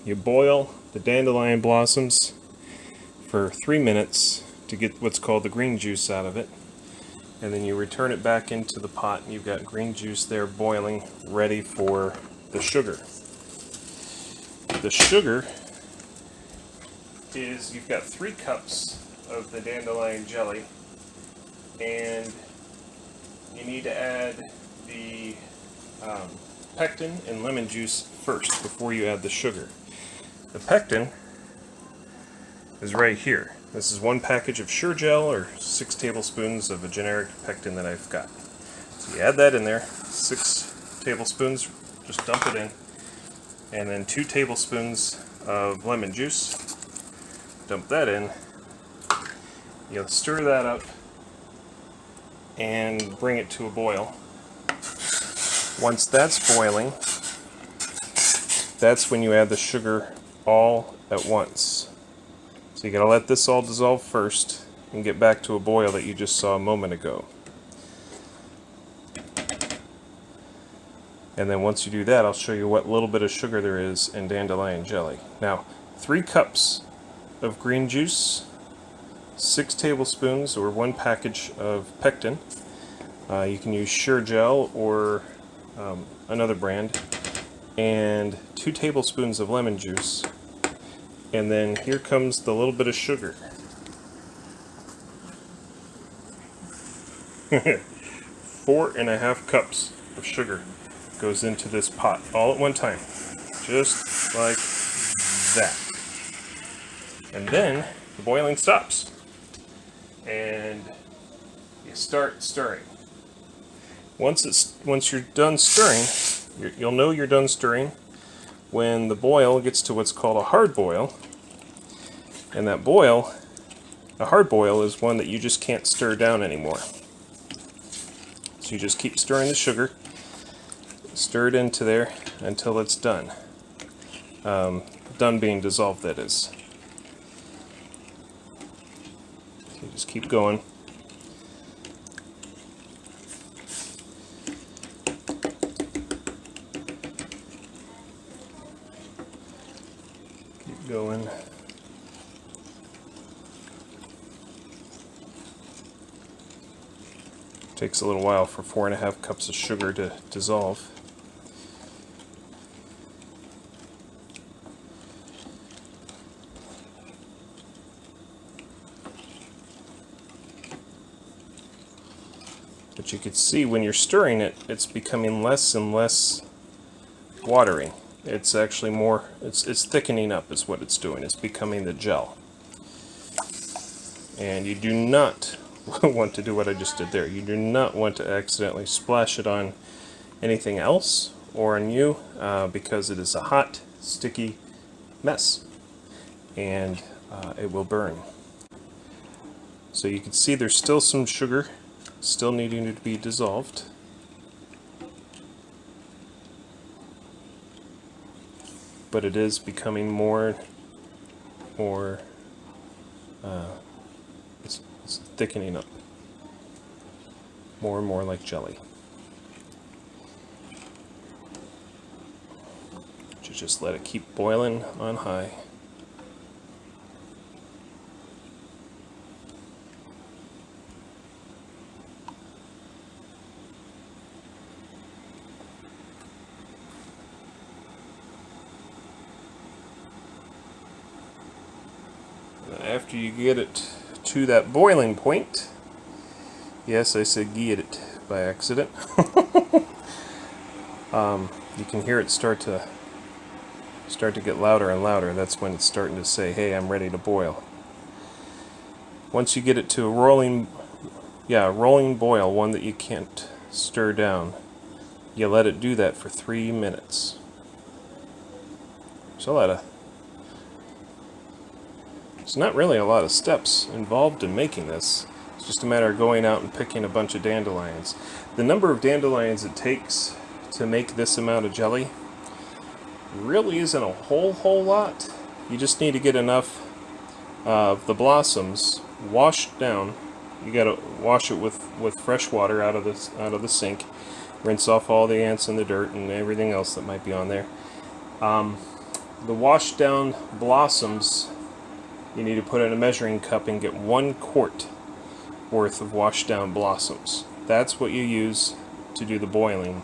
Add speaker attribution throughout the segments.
Speaker 1: you boil the dandelion blossoms for 3 minutes to get what's called the green juice out of it. And then you return it back into the pot and you've got green juice there boiling, ready for the sugar. The sugar is, you've got 3 cups of the dandelion jelly, and you need to add the pectin and lemon juice first before you add the sugar. The pectin is right here. This is 1 package of Sure Gel, or 6 tablespoons of a generic pectin that I've got. So you add that in there, 6 tablespoons, just dump it in, and then 2 tablespoons of lemon juice, dump that in. You'll stir that up and bring it to a boil. Once that's boiling, that's when you add the sugar all at once. So you gotta let this all dissolve first and get back to a boil that you just saw a moment ago. And then once you do that, I'll show you what little bit of sugar there is in dandelion jelly. Now, 3 cups of green juice, 6 tablespoons or 1 package of pectin. You can use Sure Gel or another brand, and 2 tablespoons of lemon juice. And then here comes the little bit of sugar. 4.5 cups of sugar goes into this pot all at one time, just like that. And then the boiling stops, and you start stirring. Once you're done stirring, you'll know you're done stirring when the boil gets to what's called a hard boil. And that boil, a hard boil, is one that you just can't stir down anymore. So you just keep stirring the sugar, stir it into there until it's done. Done being dissolved, that is. So you just keep going. Keep going. Takes a little while for 4.5 cups of sugar to dissolve. But you can see when you're stirring it, it's becoming less and less watery. It's actually more, it's thickening up is what it's doing. It's becoming the gel. And you do not want to do what I just did there. You do not want to accidentally splash it on anything else or on you, because it is a hot, sticky mess, and it will burn. So you can see there's still some sugar still needing to be dissolved. But it is becoming more it's thickening up more and more like jelly. Just let it keep boiling on high. After you get it to that boiling point, yes, I said get it by accident, you can hear it start to get louder and louder. That's when it's starting to say, hey, I'm ready to boil. Once you get it to a rolling boil, one that you can't stir down, you let it do that for 3 minutes. There's not really a lot of steps involved in making this. It's just a matter of going out and picking a bunch of dandelions. The number of dandelions it takes to make this amount of jelly really isn't a whole lot. You just need to get enough of the blossoms washed down. You got to wash it with fresh water out of the sink. Rinse off all the ants and the dirt and everything else that might be on there. the washed down blossoms, you need to put in a measuring cup and get 1 quart worth of washed down blossoms. That's what you use to do the boiling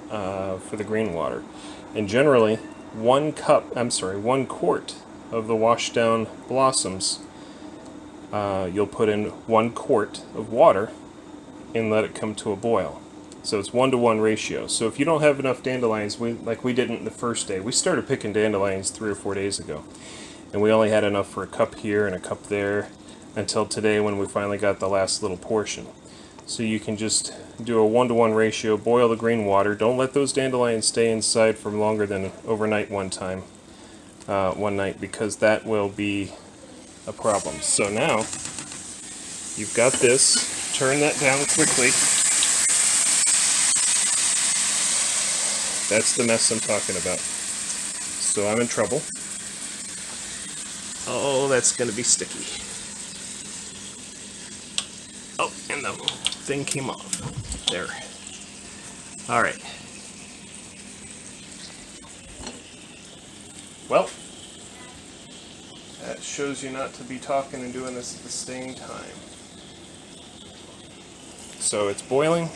Speaker 1: for the green water. And generally, 1 quart of the washed down blossoms, you'll put in 1 quart of water and let it come to a boil. So it's 1-to-1 ratio. So if you don't have enough dandelions, like we didn't the first day. We started picking dandelions 3 or 4 days ago, and we only had enough for a cup here and a cup there until today when we finally got the last little portion. So you can just do a 1-to-1 ratio, boil the green water. Don't let those dandelions stay inside for longer than overnight one night, because that will be a problem. So now you've got this. Turn that down quickly. That's the mess I'm talking about. So I'm in trouble. Oh, that's going to be sticky. Oh, and the thing came off. There. All right. Well, that shows you not to be talking and doing this at the same time. So it's boiling.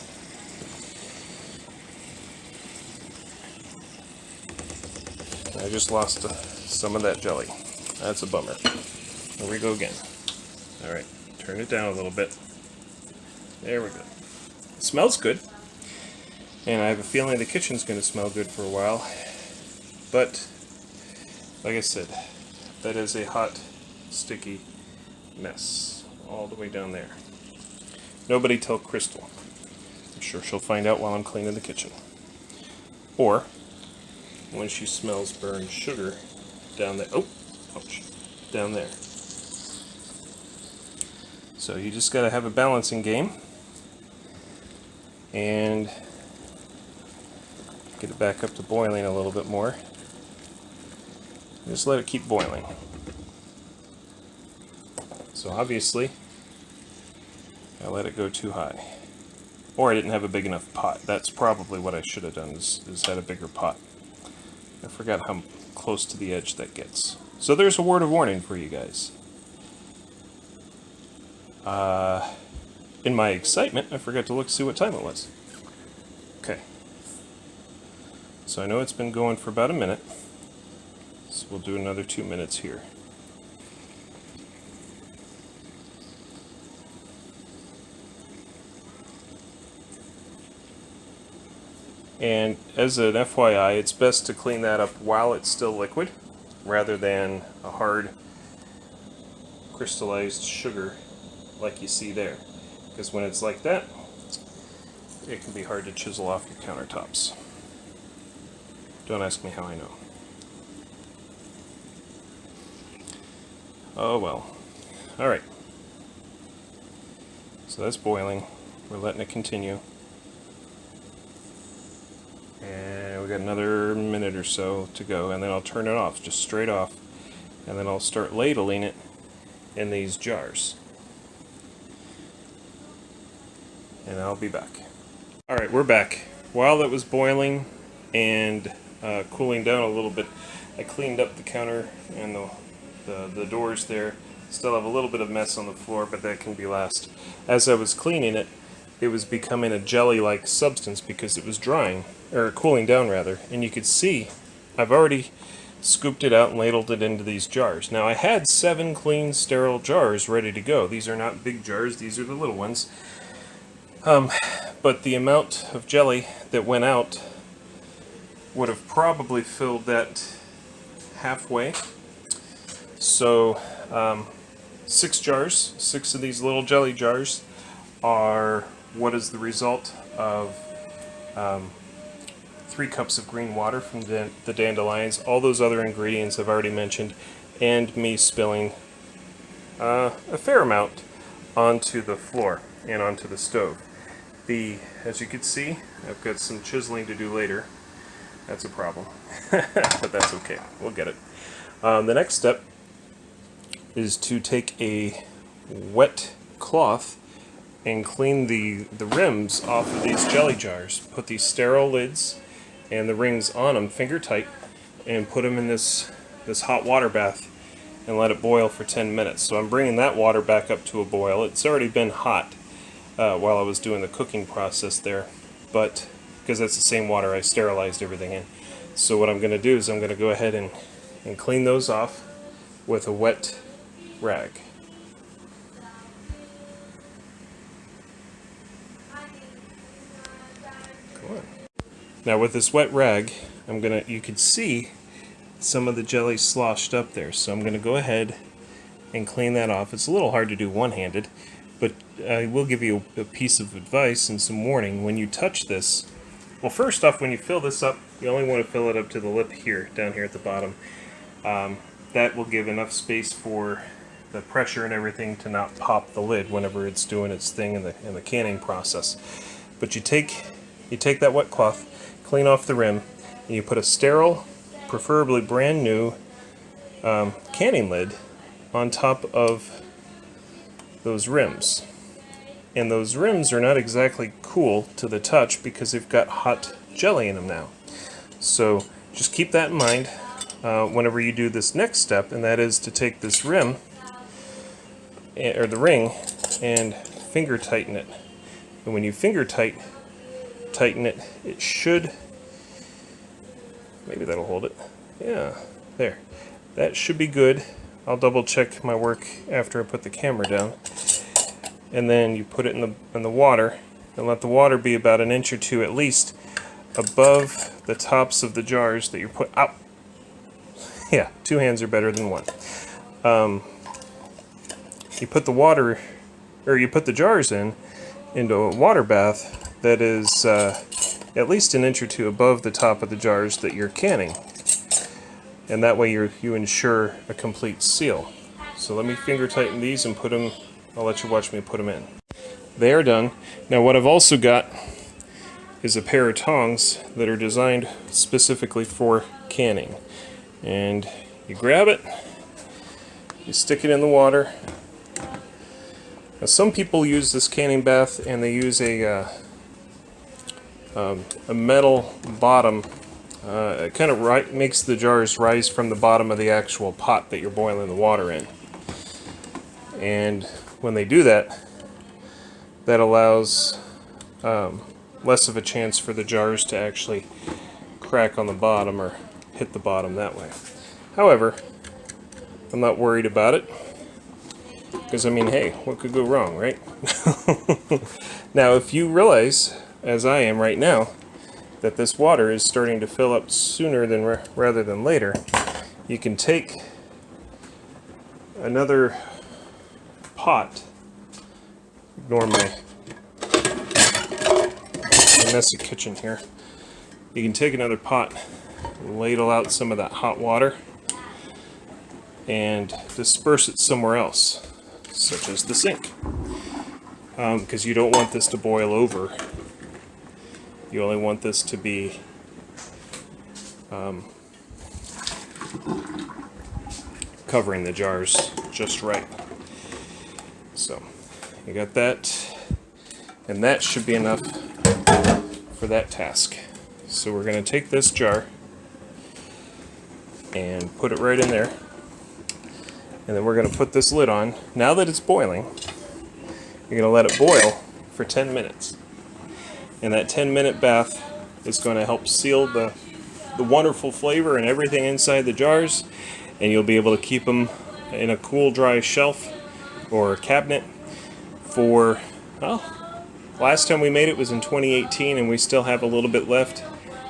Speaker 1: I just lost some of that jelly. That's a bummer. Here we go again. All right, turn it down a little bit. There we go. It smells good. And I have a feeling the kitchen's going to smell good for a while. But, like I said, that is a hot, sticky mess all the way down there. Nobody tell Crystal. I'm sure she'll find out while I'm cleaning the kitchen. Or when she smells burned sugar down there. Oh, ouch, down there. So you just got to have a balancing game and get it back up to boiling a little bit more. Just let it keep boiling. So obviously, I let it go too high. Or I didn't have a big enough pot. That's probably what I should have done, is had a bigger pot. I forgot how close to the edge that gets. So there's a word of warning for you guys. In my excitement, I forgot to look see what time it was. Okay. So I know it's been going for about a minute. So we'll do another 2 minutes here. And as an FYI, it's best to clean that up while it's still liquid, rather than a hard crystallized sugar like you see there. Because when it's like that, it can be hard to chisel off your countertops. Don't ask me how I know. Oh well. Alright. So that's boiling. We're letting it continue. And we got another minute or so to go, and then I'll turn it off, just straight off, and then I'll start ladling it in these jars. And I'll be back. Alright, we're back. While it was boiling and cooling down a little bit, I cleaned up the counter and the doors there. Still have a little bit of mess on the floor, but that can be last. As I was cleaning it, it was becoming a jelly-like substance because it was drying, or cooling down rather, and you could see I've already scooped it out and ladled it into these jars. Now I had 7 clean, sterile jars ready to go. These are not big jars, these are the little ones. But the amount of jelly that went out would have probably filled that halfway. So 6 jars, 6 of these little jelly jars are what is the result of 3 cups of green water from the dandelions. All those other ingredients I've already mentioned, and me spilling a fair amount onto the floor and onto the stove. As you can see, I've got some chiseling to do later. That's a problem, but that's okay. We'll get it. The next step is to take a wet cloth and clean the rims off of these jelly jars. Put these sterile lids and the rings on them, finger tight, and put them in this this hot water bath and let it boil for 10 minutes. So I'm bringing that water back up to a boil. It's already been hot while I was doing the cooking process there, but because that's the same water I sterilized everything in. So what I'm going to do is I'm going to go ahead and clean those off with a wet rag. Come on. Now with this wet rag, you can see some of the jelly sloshed up there, so I'm going to go ahead and clean that off. It's a little hard to do one-handed, but I will give you a piece of advice and some warning. When you touch this, well, first off, when you fill this up, you only want to fill it up to the lip here, down here at the bottom. That will give enough space for the pressure and everything to not pop the lid whenever it's doing its thing in the canning process. But you take that wet cloth, clean off the rim, and you put a sterile, preferably brand new canning lid on top of those rims. And those rims are not exactly cool to the touch because they've got hot jelly in them now. So just keep that in mind whenever you do this next step, and that is to take this rim, or the ring, and finger tighten it. And when you finger tighten it, it should, maybe that'll hold it. Yeah, there. That should be good. I'll double check my work after I put the camera down. And then you put it in the water, and let the water be about an inch or two at least above the tops of the jars that you're out. Yeah, 2 hands are better than one. You put the jars into a water bath that is at least an inch or two above the top of the jars that you're canning. And that way you ensure a complete seal. So let me finger tighten these and put them, I'll let you watch me put them in. They are done. Now what I've also got is a pair of tongs that are designed specifically for canning. And you grab it, you stick it in the water. Now some people use this canning bath and they use a metal bottom. It kind of makes the jars rise from the bottom of the actual pot that you're boiling the water in. And when they do that, that allows less of a chance for the jars to actually crack on the bottom or hit the bottom that way. However, I'm not worried about it, because I mean, hey, what could go wrong, right? Now, if you realize, as I am right now, that this water is starting to fill up sooner rather than later, you can take another pot. Ignore my messy kitchen here. You can take another pot, ladle out some of that hot water, and disperse it somewhere else, such as the sink, because you don't want this to boil over. You only want this to be covering the jars just right. So you got that, and that should be enough for that task. So we're going to take this jar and put it right in there, and then we're going to put this lid on. Now that it's boiling, you're going to let it boil for 10 minutes. And that 10-minute bath is going to help seal the wonderful flavor and everything inside the jars, and you'll be able to keep them in a cool, dry shelf or cabinet for, well, last time we made it was in 2018, and we still have a little bit left,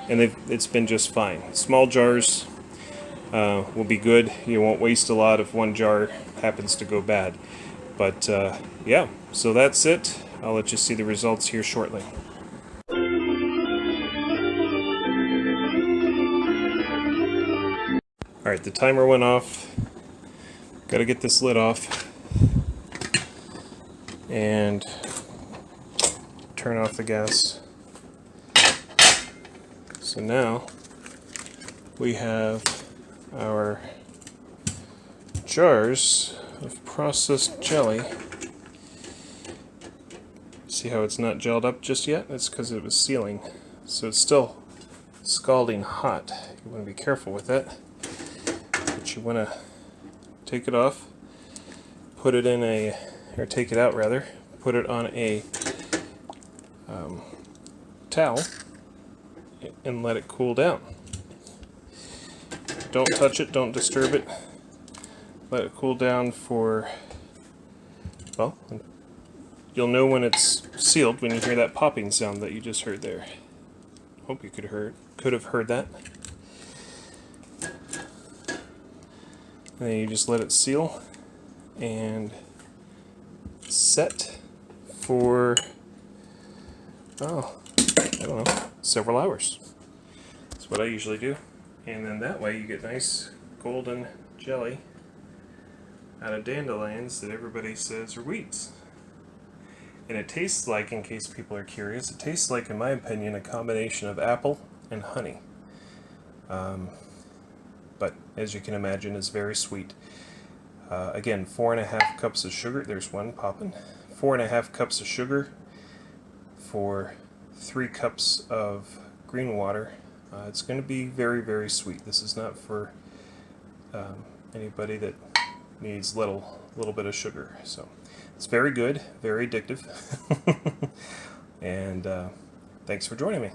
Speaker 1: and it's been just fine. Small jars will be good. You won't waste a lot if one jar happens to go bad. But yeah, so that's it. I'll let you see the results here shortly. Alright, the timer went off. Got to get this lid off and turn off the gas. So now we have our jars of processed jelly. See how it's not gelled up just yet? That's because it was sealing. So it's still scalding hot. You want to be careful with that. But but you want to take it off, put it in a, or take it out rather, put it on a towel and let it cool down. Don't touch it, don't disturb it. Let it cool down for, well, you'll know when it's sealed when you hear that popping sound that you just heard there. Hope you could have heard that. And then you just let it seal and set for, oh, I don't know, several hours. That's what I usually do. And then that way you get nice golden jelly out of dandelions that everybody says are weeds. And it tastes like, in case people are curious, it tastes like, in my opinion, a combination of apple and honey. But as you can imagine, it's very sweet. Again, 4.5 cups of sugar. There's one popping. 4.5 cups of sugar for 3 cups of green water. It's going to be very, very sweet. This is not for anybody that needs little bit of sugar. So it's very good, very addictive. And thanks for joining me.